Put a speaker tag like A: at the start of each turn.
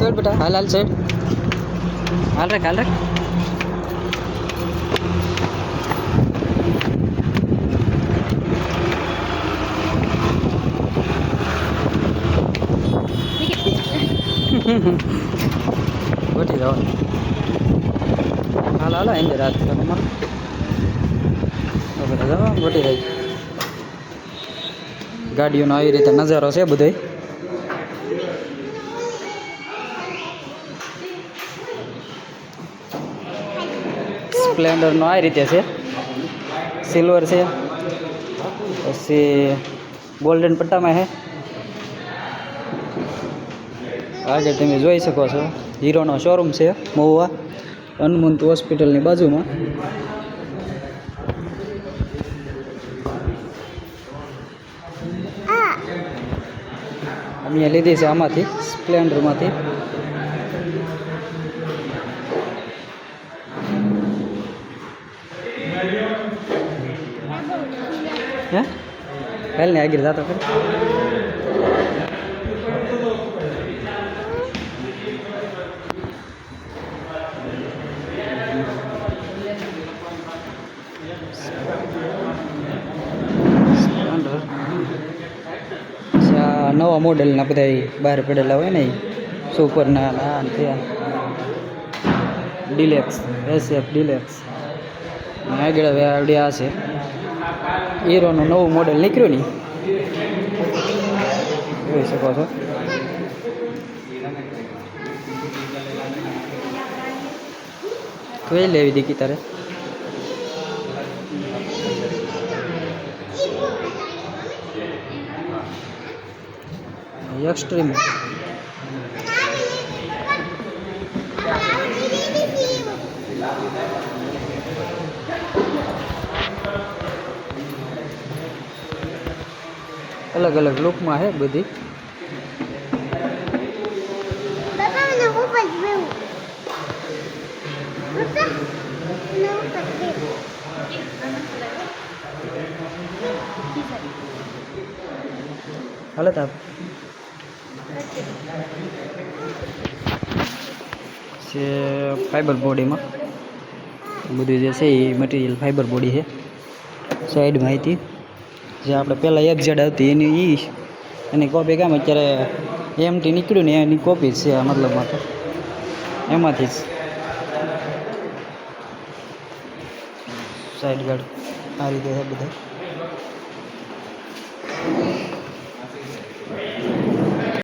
A: Side બેટા, હાલ હાલ સાઈડ, હાલ રાખ, હાલ રાખ. ગોઠી જાઓ, હાલ હાલ એમ રાત તમારે બધા જાઓ ગોઠી જાય. ગાડીઓનો આવી રીતે નજારો છે બધો. સ્પ્લેન્ડરનો આ રીતે છે, સિલ્વર છે, પછી ગોલ્ડન પટ્ટામાં છે. આગળ તમે જોઈ શકો છો હીરોનો શોરૂમ છે મહુવા હનુમંત હોસ્પિટલની બાજુમાં. અમે લીધી છે આમાંથી, સ્પ્લેન્ડરમાંથી. હે કાલ ને આગળ જતો ખરી. નવા મોડેલના બધા બહાર પડેલા હોય ને સુપરના ના ત્યાં ડિલેક્સ, SF ડિલેક્સ. આગળ હવે આવડે આ છે હીરોનું નવું મોડેલ નીકળ્યું ને, જોઈ શકો છો. કઈ લેવી દીધી તારે? એક્સ્ટ્રીમ અલગ અલગ લુકમાં છે બધી. હાલો તા છે ફાઈબર બોડીમાં બધું જે છે એ મટીરિયલ ફાઈબર બોડી છે. સાઈડ માહિતી જે આપણે પહેલાં FZ આવતી એની કોપી કામ અત્યારે MT નીકળ્યું ને એની કોપી જ છે આ, મતલબમાં તો એમાંથી જ. સાઈડ ગાર્ડ આ રીતે છે બધા.